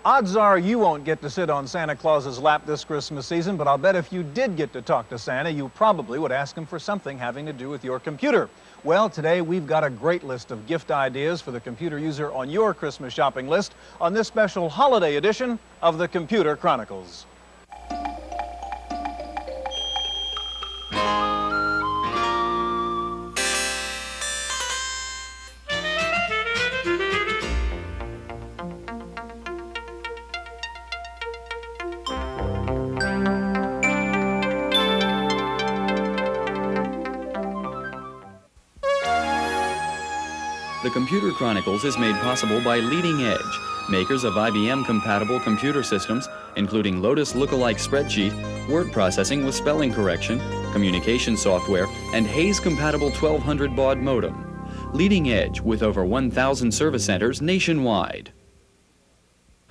Odds are you won't get to sit on Santa Claus's lap this Christmas season, but I'll bet if you did get to talk to Santa, you probably would ask him for something having to do with your computer. Well, today we've got a great list of gift ideas for the computer user on your Christmas shopping list on this special holiday edition of the Computer Chronicles. The Computer Chronicles is made possible by Leading Edge, makers of IBM-compatible computer systems, including Lotus Lookalike Spreadsheet, word processing with spelling correction, communication software, and Hayes-compatible 1200 baud modem. Leading Edge, with over 1,000 service centers nationwide.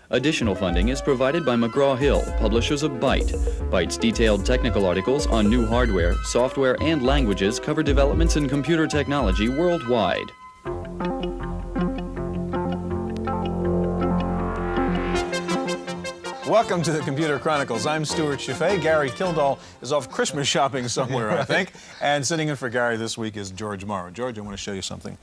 Additional funding is provided by McGraw-Hill, publishers of Byte. Byte's detailed technical articles on new hardware, software, and languages cover developments in computer technology worldwide. Welcome to the Computer Chronicles. I'm Stewart Cheifet. Gary Kildall is off Christmas shopping somewhere, I think. And sitting in for Gary this week is George Morrow. George, I want to show you something.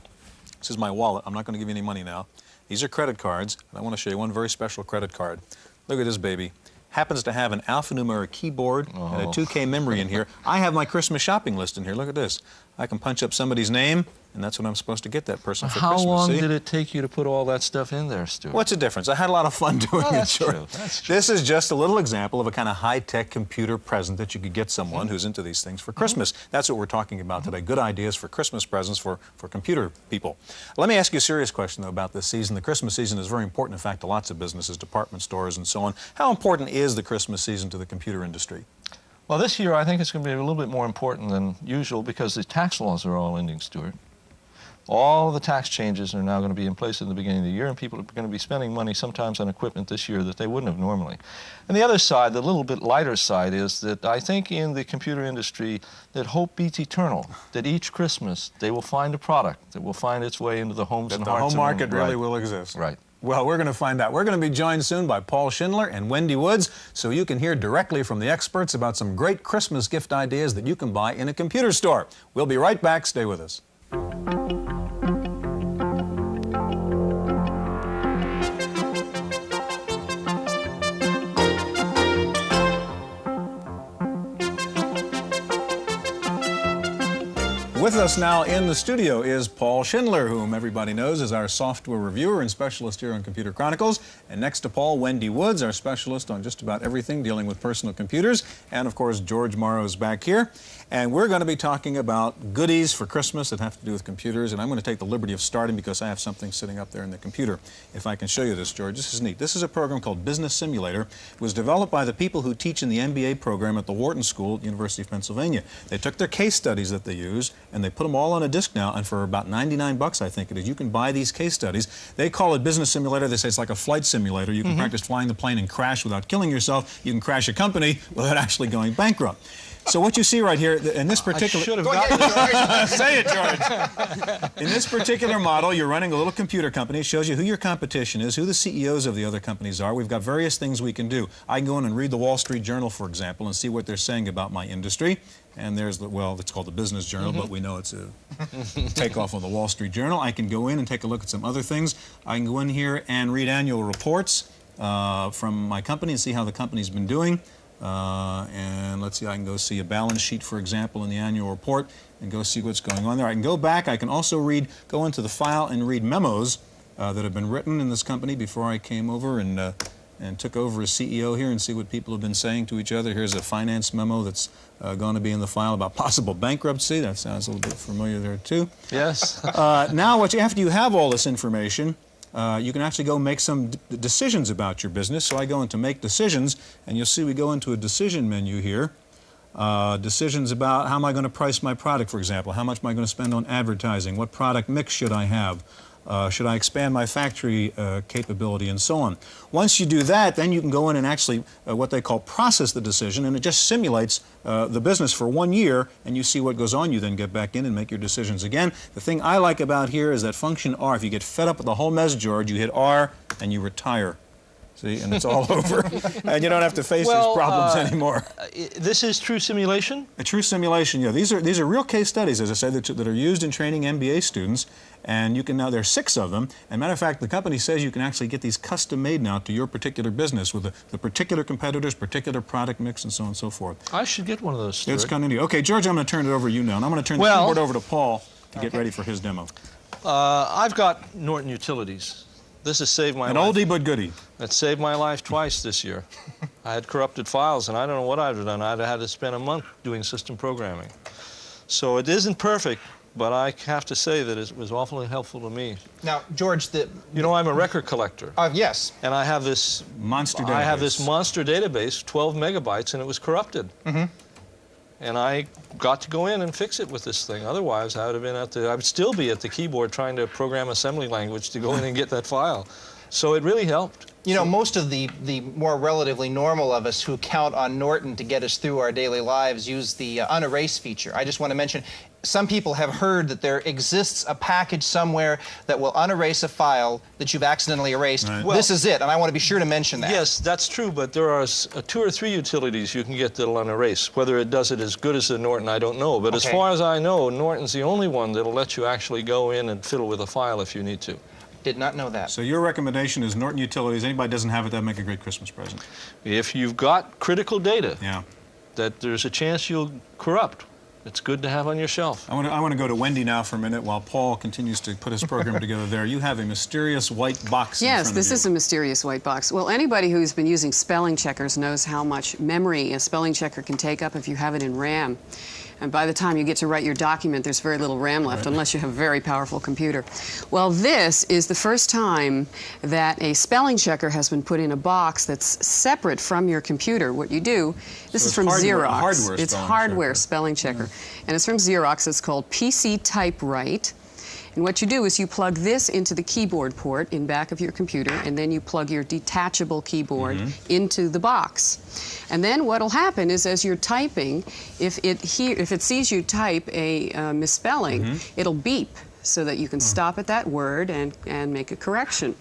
This is my wallet. I'm not going to give you any money now. These are credit cards, and I want to show you one very special credit card. Look at this baby. Happens to have an alphanumeric keyboard and a 2K memory in here. I have my Christmas shopping list in here. Look at this. I can punch up somebody's name, and that's what I'm supposed to get that person for Christmas. How long did it take you to put all that stuff in there, Stuart? What's the difference? I had a lot of fun doing it, George. That's true. This is just a little example of a kind of high-tech computer present that you could get someone who's into these things for Christmas. That's what we're talking about today. Good ideas for Christmas presents for computer people. Let me ask you a serious question, though, about this season. The Christmas season is very important, in fact, to lots of businesses, department stores, and so on. How important is the Christmas season to the computer industry? Well, this year I think it's going to be a little bit more important than usual because the tax laws are all ending, Stuart. All the tax changes are now going to be in place at the beginning of the year, and people are going to be spending money sometimes on equipment this year that they wouldn't have normally. And the other side, the little bit lighter side, is that I think in the computer industry that hope beats eternal, that each Christmas they will find a product that will find its way into the homes and hearts of the home market women. really will exist. Right. Well, we're going to find out. We're going to be joined soon by Paul Schindler and Wendy Woods, so you can hear directly from the experts about some great Christmas gift ideas that you can buy in a computer store. We'll be right back. Stay with us. With us now in the studio is Paul Schindler, whom everybody knows is our software reviewer and specialist here on Computer Chronicles. And next to Paul, Wendy Woods, our specialist on just about everything dealing with personal computers. And of course, George Morrow is back here. And we're going to be talking about goodies for Christmas that have to do with computers. And I'm going to take the liberty of starting because I have something sitting up there in the computer. If I can show you this, George, this is neat. This is a program called Business Simulator. It was developed by the people who teach in the MBA program at the Wharton School at the University of Pennsylvania. They took their case studies that they used and they put them all on a disc now, and for about 99 bucks, I think it is, you can buy these case studies. They call it Business Simulator. They say it's like a flight simulator. You can practice flying the plane and crash without killing yourself. You can crash a company without actually going bankrupt. So what you see right here, in this particular... I should have gotten it. Say it, George. In this particular model, you're running a little computer company. It shows you who your competition is, who the CEOs of the other companies are. We've got various things we can do. I can go in and read the Wall Street Journal, for example, and see what they're saying about my industry. And there's the, well, it's called the Business Journal, but we know it's a takeoff of the Wall Street Journal. I can go in and take a look at some other things. I can go in here and read annual reports from my company and see how the company's been doing. And let's see, I can go see a balance sheet, for example, in the annual report and go see what's going on there. I can go back. I can also go into the file and read memos that have been written in this company before I came over and took over as CEO here and see what people have been saying to each other. Here's a finance memo that's going to be in the file about possible bankruptcy. That sounds a little bit familiar there, too. Yes. Now, after you have all this information, you can actually go make some decisions about your business. So I go into Make Decisions, and you'll see we go into a decision menu here. Decisions about how am I going to price my product, for example. How much am I going to spend on advertising? What product mix should I have? Should I expand my factory capability, and so on. Once you do that, then you can go in and actually what they call process the decision, and it just simulates the business for 1 year, and you see what goes on. You then get back in and make your decisions again. The thing I like about here is that function R. If you get fed up with the whole mess, George, you hit R and you retire. See, and it's all over. And you don't have to face these problems anymore. This is true simulation? A true simulation, yeah. These are real case studies, as I say, that are used in training MBA students. And you can now, there are 6 of them. And matter of fact, the company says you can actually get these custom made now to your particular business with the particular competitors, particular product mix, and so on and so forth. I should get one of those, Stewart. It's kind of neat. Okay, George, I'm going to turn it over to you now. And I'm going to turn the keyboard over to Paul to get ready for his demo. I've got Norton Utilities. This has saved my life. An oldie but goodie. It saved my life twice this year. I had corrupted files, and I don't know what I'd have done. I'd have had to spend a month doing system programming. So it isn't perfect, but I have to say that it was awfully helpful to me. Now, George, you know, I'm a record collector. Yes. And I have this monster database. I have this monster database, 12 megabytes, and it was corrupted. Mm-hmm. And I got to go in and fix it with this thing. Otherwise, I would still be at the keyboard trying to program assembly language to go in and get that file. So it really helped. You know, most of the more relatively normal of us who count on Norton to get us through our daily lives use the unerase feature. I just want to mention, some people have heard that there exists a package somewhere that will unerase a file that you've accidentally erased. Right. Well, this is it, and I want to be sure to mention that. Yes, that's true, but there are 2 or 3 utilities you can get that'll unerase. Whether it does it as good as the Norton, I don't know. But as far as I know, Norton's the only one that'll let you actually go in and fiddle with a file if you need to. Did not know that. So your recommendation is Norton Utilities. Anybody doesn't have it, that'd make a great Christmas present. If you've got critical data that there's a chance you'll corrupt, it's good to have on your shelf. I want to go to Wendy now for a minute while Paul continues to put his program together there. You have a mysterious white box in front of you. Yes, this is a mysterious white box. Well, anybody who's been using spelling checkers knows how much memory a spelling checker can take up if you have it in RAM. And by the time you get to write your document, there's very little RAM left, unless you have a very powerful computer. Well, this is the first time that a spelling checker has been put in a box that's separate from your computer. What you do, this is from Xerox. It's hardware spelling checker. And it's from Xerox. It's called PC Type Write. And what you do is you plug this into the keyboard port in back of your computer, and then you plug your detachable keyboard into the box. And then what'll happen is, as you're typing, if it sees you type a misspelling, it'll beep so that you can stop at that word and make a correction.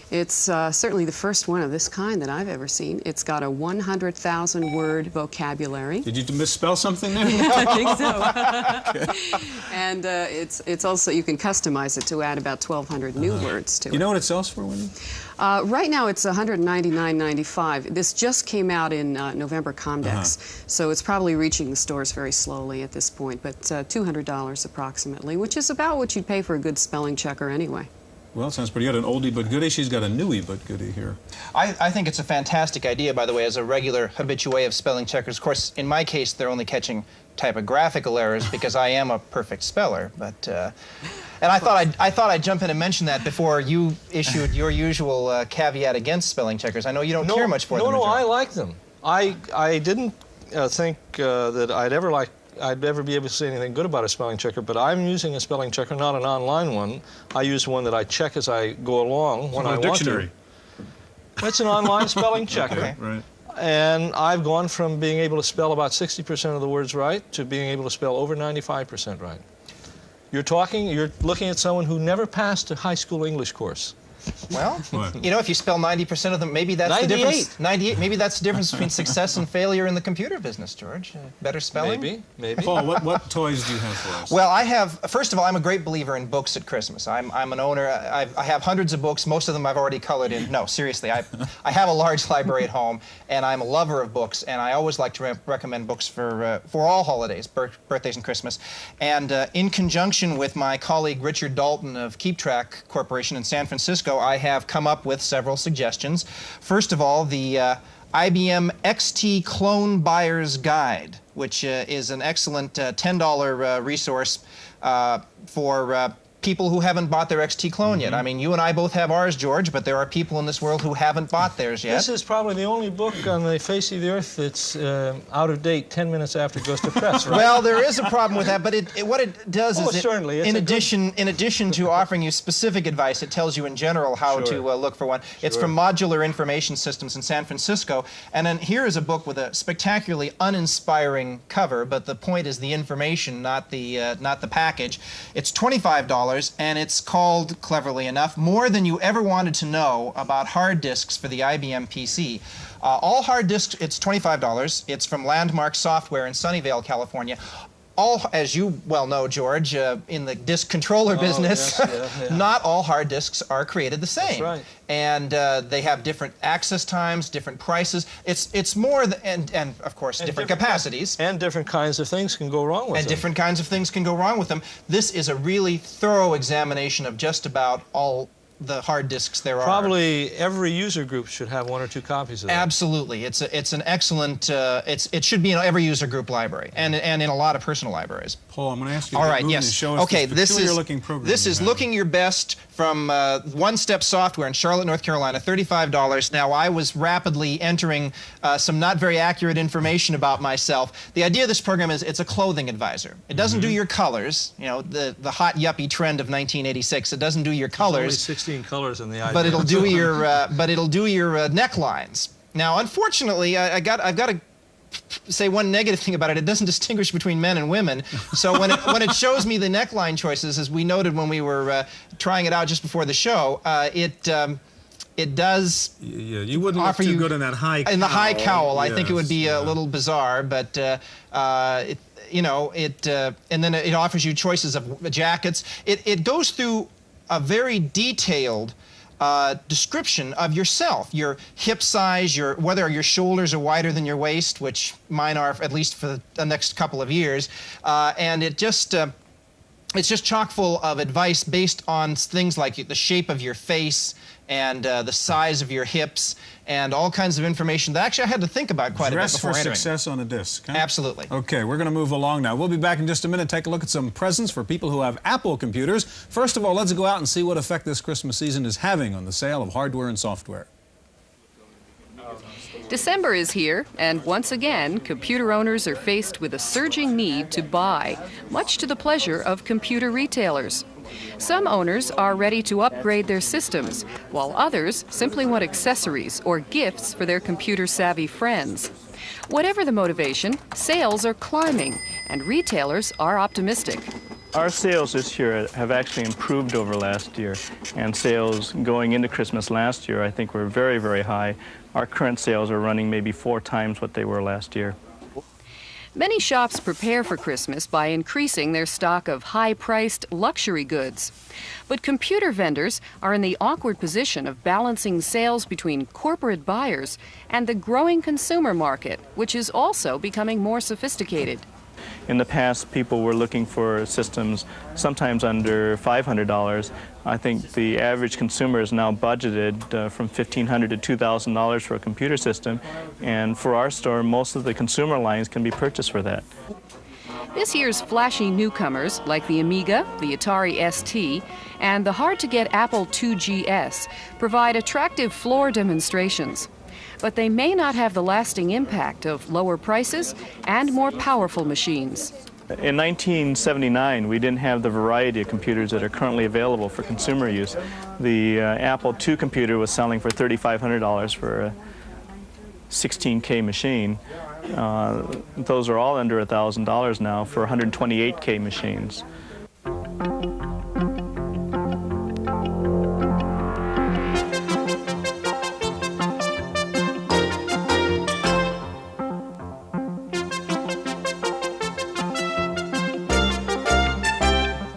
It's certainly the first one of this kind that I've ever seen. It's got a 100,000 word vocabulary. Did you misspell something there? I think so. And it's also, you can customize it to add about 1,200 new words to it. You know what it sells for, Wendy? Right now it's $199.95. This just came out in November Comdex, so it's probably reaching the stores very slowly at this point, but $200 approximately, which is about what you'd pay for a good spelling checker anyway. Well, sounds pretty good. An oldie but goodie. She's got a newie but goodie here. I think it's a fantastic idea, by the way, as a regular habitué of spelling checkers. Of course, in my case, they're only catching typographical errors because I am a perfect speller. But and I thought I'd jump in and mention that before you issued your usual caveat against spelling checkers. I know you don't care much for them. No, I like them. I didn't think that I'd ever be able to say anything good about a spelling checker, but I'm using a spelling checker, not an online one. I use one that I check as I go along when I want to. It's an online spelling checker. Okay. Right. And I've gone from being able to spell about 60% of the words right to being able to spell over 95% right. You're looking at someone who never passed a high school English course. Well, you know, if you spell 90% of them, maybe that's the difference. 98. Maybe that's the difference between success and failure in the computer business, George. Better spelling? Maybe. Paul, what toys do you have for us? Well, first of all, I'm a great believer in books at Christmas. I'm an owner. I have hundreds of books. Most of them I've already colored in. No, seriously, I have a large library at home, and I'm a lover of books, and I always like to recommend books for all holidays, birthdays and Christmas. And in conjunction with my colleague Richard Dalton of Keep Track Corporation in San Francisco, I have come up with several suggestions. First of all, the IBM XT Clone Buyer's Guide, which is an excellent $10 resource for people who haven't bought their XT clone yet. I mean, you and I both have ours, George, but there are people in this world who haven't bought theirs yet. This is probably the only book on the face of the earth that's out of date 10 minutes after it goes to press, right? Well, there is a problem with that, but what it does is, certainly. In addition to offering you specific advice, it tells you in general how to look for one. It's from Modular Information Systems in San Francisco, and then here is a book with a spectacularly uninspiring cover, but the point is the information, not the package. It's $25. $25, and it's called, cleverly enough, More Than You Ever Wanted to Know About Hard Disks for the IBM PC. All hard disks, it's $25. It's from Landmark Software in Sunnyvale, California. All, as you well know, George, in the disk controller business, not all hard disks are created the same. That's right. And they have different access times, different prices. It's more, and of course, different capacities. And different kinds of things can go wrong with them. And different kinds of things can go wrong with them. This is a really thorough examination of just about all the hard disks there are. Probably every user group should have 1 or 2 copies of that. Absolutely. It's an excellent, it should be in every user group library and in a lot of personal libraries. Paul, I'm going to ask you All to right, move yes. and show us Okay, this peculiar-looking program. This is Looking Your Best from One Step Software in Charlotte, North Carolina, $35. Now, I was rapidly entering some not very accurate information about myself. The idea of this program is it's a clothing advisor. It doesn't do your colors, you know, the hot yuppie trend of 1986. It doesn't do your colors. There's only 16 colors in the item. But it'll do your necklines. Now, unfortunately, I've got to say one negative thing about it. It doesn't distinguish between men and women. So when it shows me the neckline choices, as we noted when we were trying it out just before the show, it does. Yeah, you wouldn't look too good in that high cowl. In the high cowl, yes, I think it would be a little bizarre, but. You know, and then it offers you choices of jackets. It goes through a very detailed description of yourself, your hip size, whether your shoulders are wider than your waist, which mine are at least for the next couple of years, and it's just chock full of advice based on things like the shape of your face and the size of your hips and all kinds of information that actually I had to think about quite a bit before entering. Dress for success on a disc. Huh? Absolutely. Okay, we're going to move along now. We'll be back in just a minute. Take a look at some presents for people who have Apple computers. First of all, let's go out and see what effect this Christmas season is having on the sale of hardware and software. December is here, and once again, computer owners are faced with a surging need to buy, much to the pleasure of computer retailers. Some owners are ready to upgrade their systems, while others simply want accessories or gifts for their computer-savvy friends. Whatever the motivation, sales are climbing, and retailers are optimistic. Our sales this year have actually improved over last year, and sales going into Christmas last year I think were very, very high. Our current sales are running maybe 4 times what they were last year. Many shops prepare for Christmas by increasing their stock of high-priced luxury goods. But computer vendors are in the awkward position of balancing sales between corporate buyers and the growing consumer market, which is also becoming more sophisticated. In the past, people were looking for systems sometimes under $500. I think the average consumer is now budgeted from $1,500 to $2,000 for a computer system, and for our store, most of the consumer lines can be purchased for that. This year's flashy newcomers, like the Amiga, the Atari ST, and the hard-to-get Apple IIgs, provide attractive floor demonstrations. But they may not have the lasting impact of lower prices and more powerful machines. In 1979, we didn't have the variety of computers that are currently available for consumer use. The Apple II computer was selling for $3,500 for a 16K machine. Those are all under $1,000 now for 128K machines.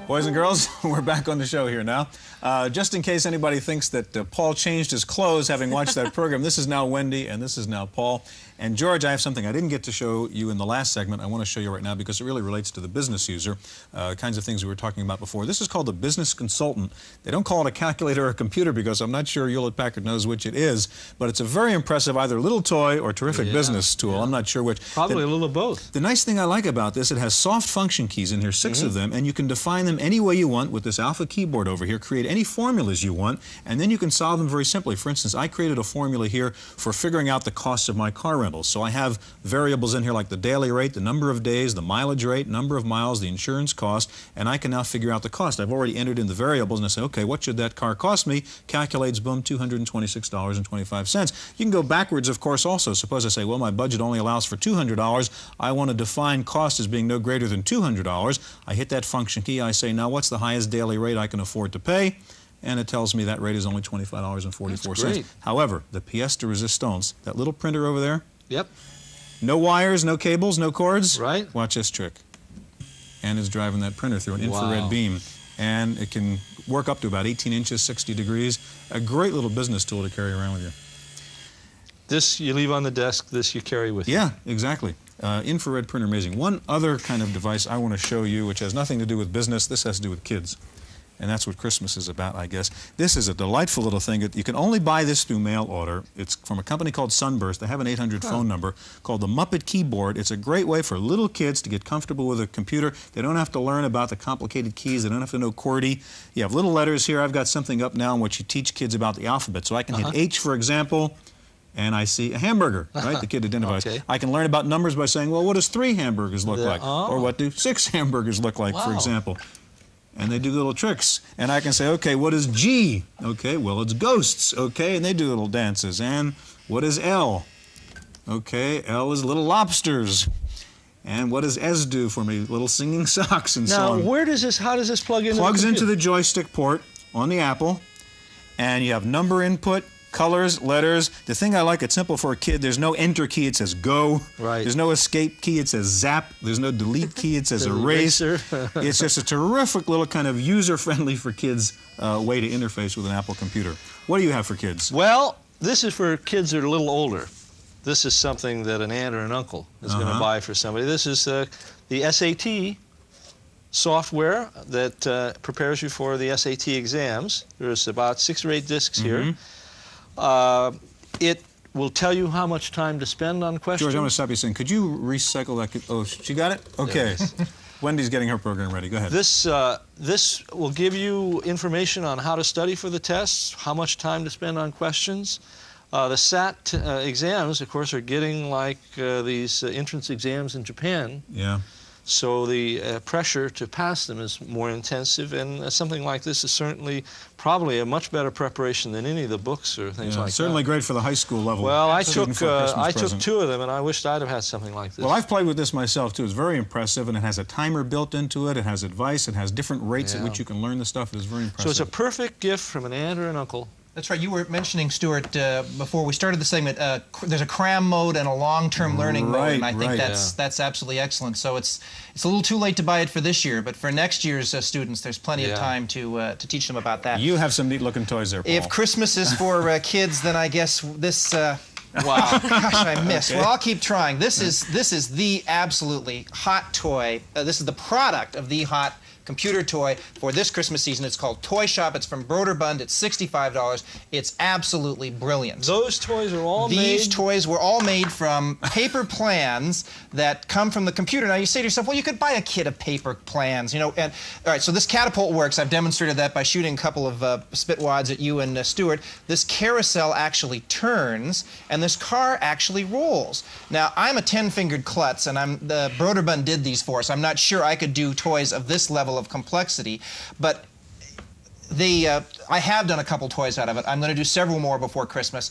Boys and girls, we're back on the show here now. Just in case anybody thinks that Paul changed his clothes having watched that program, this is now Wendy and this is now Paul. And George, I have something I didn't get to show you in the last segment. I want to show you right now because it really relates to the business user, kinds of things we were talking about before. This is called the Business Consultant. They don't call it a calculator or a computer because I'm not sure Hewlett-Packard knows which it is, but it's a very impressive either little toy or terrific business tool. I'm not sure which. Probably a little of both. The nice thing I like about this, it has soft function keys in here, 6 of them, and you can define them any way you want with this alpha keyboard over here, create any formulas you want, and then you can solve them very simply. For instance, I created a formula here for figuring out the cost of my car rental. fundamentals. So I have variables in here like the daily rate, the number of days, the mileage rate, number of miles, the insurance cost, and I can now figure out the cost. I've already entered in the variables, and I say, okay, what should that car cost me? Calculates, boom, $226.25. You can go backwards, of course, also. Suppose I say, well, my budget only allows for $200. I want to define cost as being no greater than $200. I hit that function key. I say, now what's the highest daily rate I can afford to pay? And it tells me that rate is only $25.44. However, the pièce de résistance, that little printer over there, Yep. no wires, no cables, no cords. Right. Watch this trick. And it's driving that printer through an infrared beam. And it can work up to about 18 inches, 60 degrees. A great little business tool to carry around with you. This you leave on the desk, this you carry with you. Yeah, exactly. Infrared printer, amazing. One other kind of device I want to show you, which has nothing to do with business, this has to do with kids. And that's what Christmas is about, I guess. This is a delightful little thing. You can only buy this through mail order. It's from a company called Sunburst. They have an 800 phone number called the Muppet Keyboard. It's a great way for little kids to get comfortable with a computer. They don't have to learn about the complicated keys. They don't have to know QWERTY. You have little letters here. I've got something up now in which you teach kids about the alphabet. So I can hit H, for example, and I see a hamburger, right? The kid identifies. I can learn about numbers by saying, well, what does 3 hamburgers look like? Or what do 6 hamburgers look like, for example? And they do little tricks. And I can say, okay, what is G? Okay, well, it's ghosts. Okay, and they do little dances. And what is L? Okay, L is little lobsters. And what does S do for me? Little singing socks and so on. Now, how does this plug into Plugs the into the joystick port on the Apple. And you have number input, colors, letters. The thing I like, it's simple for a kid. There's no enter key, it says go. Right. There's no escape key, it says zap. There's no delete key, it says erase. It's just a terrific little kind of user-friendly for kids way to interface with an Apple computer. What do you have for kids? Well, this is for kids that are a little older. This is something that an aunt or an uncle is going to buy for somebody. This is the SAT software that prepares you for the SAT exams. There's about 6 or 8 discs here. It will tell you how much time to spend on questions. George, I'm going to stop you saying, could you recycle that? Oh, she got it? Okay. Wendy's getting her program ready. Go ahead. This will give you information on how to study for the tests, how much time to spend on questions. The SAT exams, of course, are getting like these entrance exams in Japan. Yeah. So the pressure to pass them is more intensive, and something like this is certainly probably a much better preparation than any of the books or things like that. Certainly great for the high school level. Well, I took 2 of them, and I wished I'd have had something like this. Well, I've played with this myself, too. It's very impressive, and it has a timer built into it. It has advice. It has different rates at which you can learn the stuff. It is very impressive. So it's a perfect gift from an aunt or an uncle. That's right. You were mentioning, Stewart, before we started the segment, there's a cram mode and a long-term learning mode, and I think that's absolutely excellent. So it's a little too late to buy it for this year, but for next year's students, there's plenty of time to teach them about that. You have some neat-looking toys there, Paul. If Christmas is for kids, then I guess this... wow, gosh, I missed. Well, I'll keep trying. This is the absolutely hot toy. This is the product of the hot computer toy for this Christmas season. It's called Toy Shop. It's from Broderbund. It's $65. It's absolutely brilliant. Those toys are all These toys were all made from paper plans that come from the computer. Now you say to yourself, well, you could buy a kit of paper plans, you know. And all right, so this catapult works. I've demonstrated that by shooting a couple of spitwads at you and Stewart. This carousel actually turns, and this car actually rolls. Now I'm a 10-fingered klutz, and the Broderbund did these for us. I'm not sure I could do toys of this level of complexity, but I have done a couple toys out of it. I'm going to do several more before Christmas.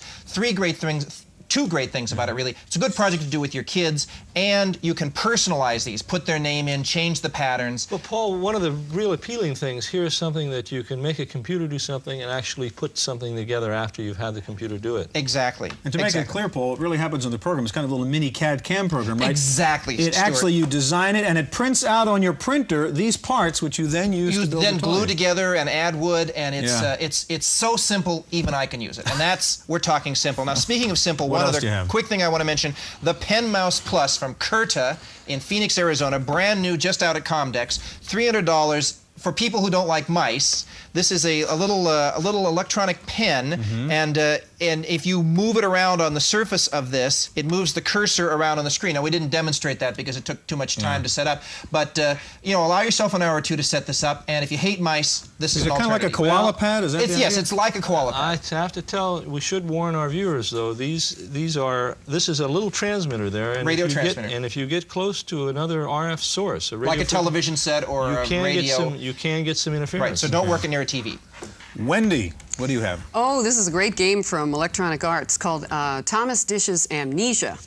2 great things about it, really. It's a good project to do with your kids, and you can personalize these, put their name in, change the patterns. Well, Paul, one of the real appealing things here is something that you can make a computer do something and actually put something together after you've had the computer do it. Exactly. And to make it clear, Paul, it really happens in the program. It's kind of a little mini CAD-CAM program, right? Exactly, Actually, you design it, and it prints out on your printer these parts, which you then use to build the toy. Glue together and add wood, and it's so simple, even I can use it. And we're talking simple. Now, speaking of simple, one other quick thing I want to mention, the Pen Mouse Plus from Curta in Phoenix, Arizona, brand new, just out at Comdex, $300 for people who don't like mice. This is a little electronic pen, and and if you move it around on the surface of this, it moves the cursor around on the screen. Now, we didn't demonstrate that because it took too much time to set up. But, you know, allow yourself an hour or two to set this up. And if you hate mice, this is an alternative. Is it kind of like a koala pad? Is that the yes, idea? it's like a koala pad. I have to tell, we should warn our viewers, though, this is a little transmitter there. And Radio transmitter. And if you get close to another RF source, like a television set or a radio. You can get some interference. Right, so don't work it near a TV. Wendy, what do you have? Oh, this is a great game from Electronic Arts called Thomas Dish's Amnesia.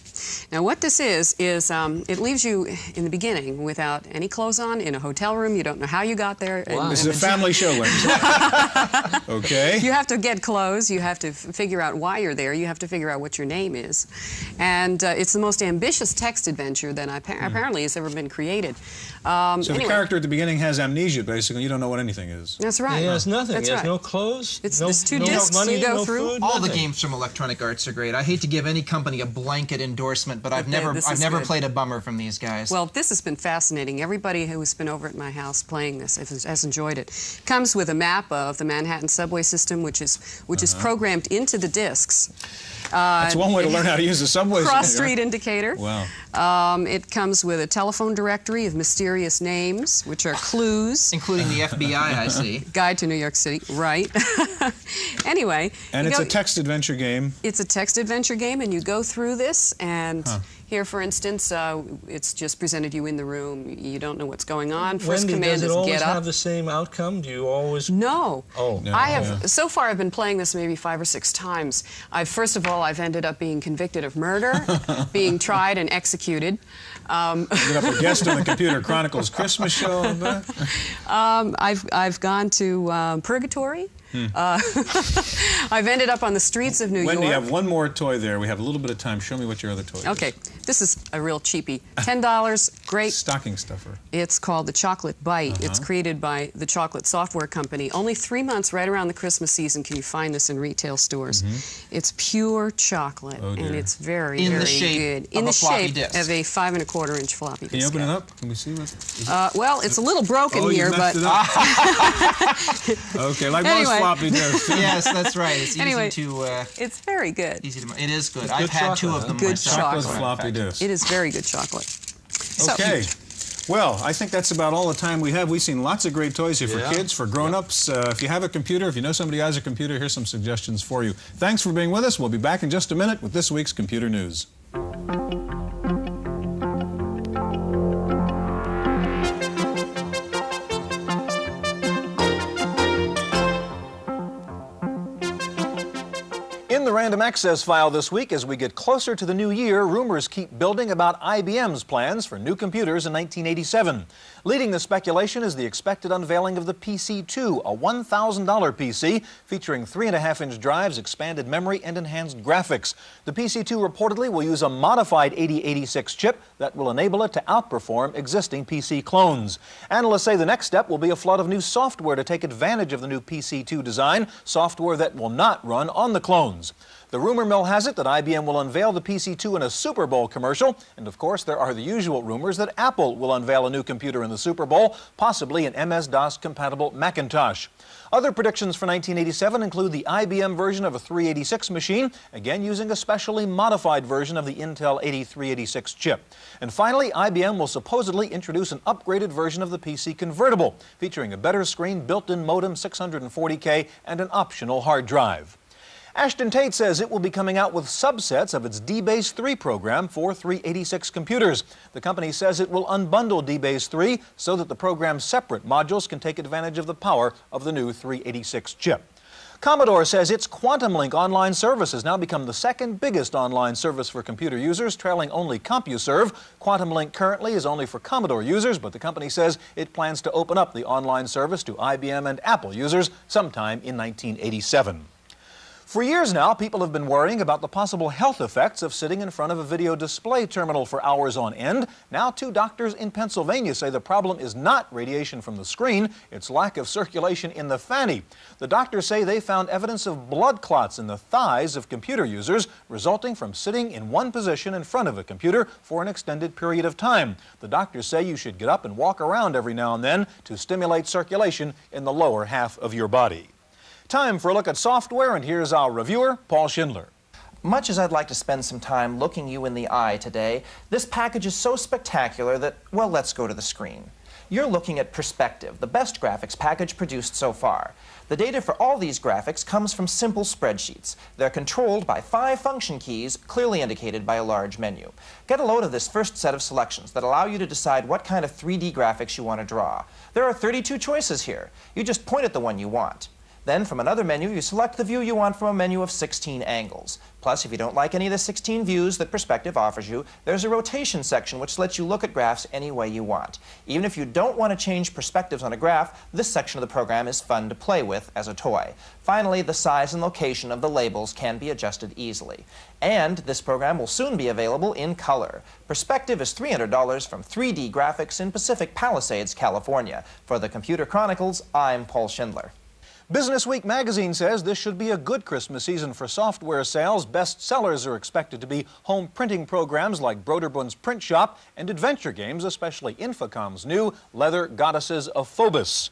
Now, what this is it leaves you in the beginning without any clothes on in a hotel room. You don't know how you got there. Wow. This is a family show, Wendy. Okay. You have to get clothes. You have to figure out why you're there. You have to figure out what your name is. And it's the most ambitious text adventure that apparently has ever been created. So the character at the beginning has amnesia, basically. You don't know what anything is. That's right. He has nothing. That's He has right. no clothes. It's no two discs money, you go no through. Food, All the nothing. games from Electronic Arts are great. I hate to give any company a blanket endorsement, but I've never good. played a bummer from these guys. Well, this has been fascinating. Everybody who's been over at my house playing this has enjoyed it. Comes with a map of the Manhattan subway system, which is programmed into the discs. That's one way to learn how to use the subway system. Cross-street indicator. Wow. It comes with a telephone directory of mysterious names, which are clues. Including the FBI, I see. Guide to New York City, right. Anyway. And it's a text adventure game. It's a text adventure game, and you go through this, and here, for instance, it's just presented you in the room. You don't know what's going on. First Wendy, command does it is always get up. have the same outcome? Do you always... No. Oh. No. I have, so far I've been playing this maybe 5 or 6 times. First of all, I've ended up being convicted of murder, being tried and executed. Ended up a guest on the Computer Chronicles Christmas show. I've gone to purgatory. I've ended up on the streets of New York. Wendy, I have one more toy there. We have a little bit of time. Show me what your other toy is. Okay, this is a real cheapie. $10, great. Stocking stuffer. It's called the Chocolate Bite. It's created by the Chocolate Software Company. Only 3 months right around the Christmas season can you find this in retail stores. It's pure chocolate, and it's very, very good. In the shape of a 5 1/4-inch floppy disk. Can you open it up? Can we see what? Well, it's a little broken you here, messed but... it up. Okay, like most floppy disks. Yes, that's right. It's Anyway, easy to... it's very good. It is good. It's I've good had 2 of chocolate, them Good myself. Chocolate chocolate. floppy disk. It is very good chocolate. So, Okay. Well, I think that's about all the time we have. We've seen lots of great toys here for Yeah. kids, for grown-ups. If you have a computer, if you know somebody who has a computer, here's some suggestions for you. Thanks for being with us. We'll be back in just a minute with this week's Computer News. In the Random Access file this week, as we get closer to the new year, rumors keep building about IBM's plans for new computers in 1987. Leading the speculation is the expected unveiling of the PC-2, a $1,000 PC featuring 3.5-inch drives, expanded memory, and enhanced graphics. The PC-2 reportedly will use a modified 8086 chip that will enable it to outperform existing PC clones. Analysts say the next step will be a flood of new software to take advantage of the new PC-2 design, software that will not run on the clones. The rumor mill has it that IBM will unveil the PC-2 in a Super Bowl commercial, and of course there are the usual rumors that Apple will unveil a new computer in the Super Bowl, possibly an MS-DOS compatible Macintosh. Other predictions for 1987 include the IBM version of a 386 machine, again using a specially modified version of the Intel 8386 chip. And finally, IBM will supposedly introduce an upgraded version of the PC convertible, featuring a better screen, built-in modem, 640K, and an optional hard drive. Ashton Tate says it will be coming out with subsets of its DBase 3 program for 386 computers. The company says it will unbundle DBase 3 so that the program's separate modules can take advantage of the power of the new 386 chip. Commodore says its QuantumLink online service has now become the second biggest online service for computer users, trailing only CompuServe. QuantumLink currently is only for Commodore users, but the company says it plans to open up the online service to IBM and Apple users sometime in 1987. For years now, people have been worrying about the possible health effects of sitting in front of a video display terminal for hours on end. Now, 2 doctors in Pennsylvania say the problem is not radiation from the screen, it's lack of circulation in the fanny. The doctors say they found evidence of blood clots in the thighs of computer users, resulting from sitting in one position in front of a computer for an extended period of time. The doctors say you should get up and walk around every now and then to stimulate circulation in the lower half of your body. Time for a look at software, and here's our reviewer, Paul Schindler. Much as I'd like to spend some time looking you in the eye today, this package is so spectacular that, well, let's go to the screen. You're looking at Perspective, the best graphics package produced so far. The data for all these graphics comes from simple spreadsheets. They're controlled by 5 function keys, clearly indicated by a large menu. Get a load of this first set of selections that allow you to decide what kind of 3D graphics you want to draw. There are 32 choices here. You just point at the one you want. Then, from another menu, you select the view you want from a menu of 16 angles. Plus, if you don't like any of the 16 views that Perspective offers you, there's a rotation section which lets you look at graphs any way you want. Even if you don't want to change perspectives on a graph, this section of the program is fun to play with as a toy. Finally, the size and location of the labels can be adjusted easily. And this program will soon be available in color. Perspective is $300 from 3D Graphics in Pacific Palisades, California. For the Computer Chronicles, I'm Paul Schindler. Business Week magazine says this should be a good Christmas season for software sales. Best sellers are expected to be home printing programs like Broderbund's Print Shop and adventure games, especially Infocom's new Leather Goddesses of Phobos.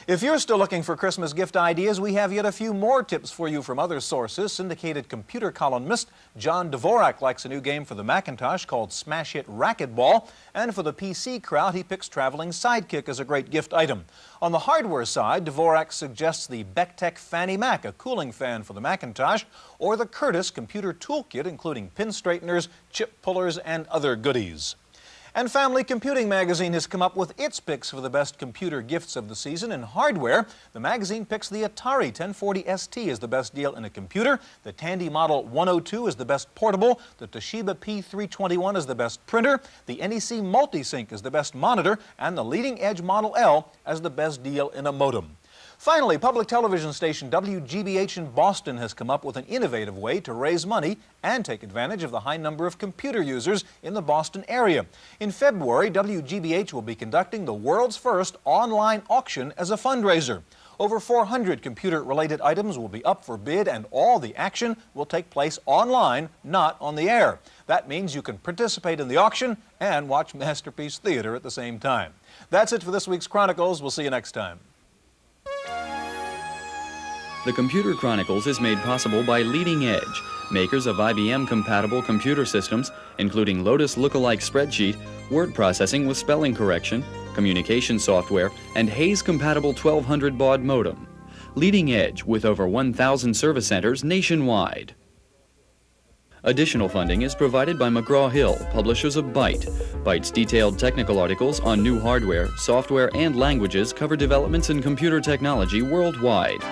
If you're still looking for Christmas gift ideas, we have yet a few more tips for you from other sources. Syndicated computer columnist John Dvorak likes a new game for the Macintosh called Smash Hit Racquetball. And for the PC crowd, he picks Traveling Sidekick as a great gift item. On the hardware side, Dvorak suggests the Bectec Fanny Mac, a cooling fan for the Macintosh, or the Curtis Computer Toolkit, including pin straighteners, chip pullers, and other goodies. And Family Computing magazine has come up with its picks for the best computer gifts of the season. In hardware, the magazine picks the Atari 1040 ST as the best deal in a computer, the Tandy Model 102 is the best portable, the Toshiba P321 is the best printer, the NEC Multisync is the best monitor, and the Leading Edge Model L as the best deal in a modem. Finally, public television station WGBH in Boston has come up with an innovative way to raise money and take advantage of the high number of computer users in the Boston area. In February, WGBH will be conducting the world's first online auction as a fundraiser. Over 400 computer-related items will be up for bid, and all the action will take place online, not on the air. That means you can participate in the auction and watch Masterpiece Theater at the same time. That's it for this week's Chronicles. We'll see you next time. The Computer Chronicles is made possible by Leading Edge, makers of IBM-compatible computer systems, including Lotus Lookalike Spreadsheet, word processing with spelling correction, communication software, and Hayes-compatible 1200 baud modem. Leading Edge, with over 1,000 service centers nationwide. Additional funding is provided by McGraw-Hill, publishers of Byte. Byte's detailed technical articles on new hardware, software, and languages cover developments in computer technology worldwide.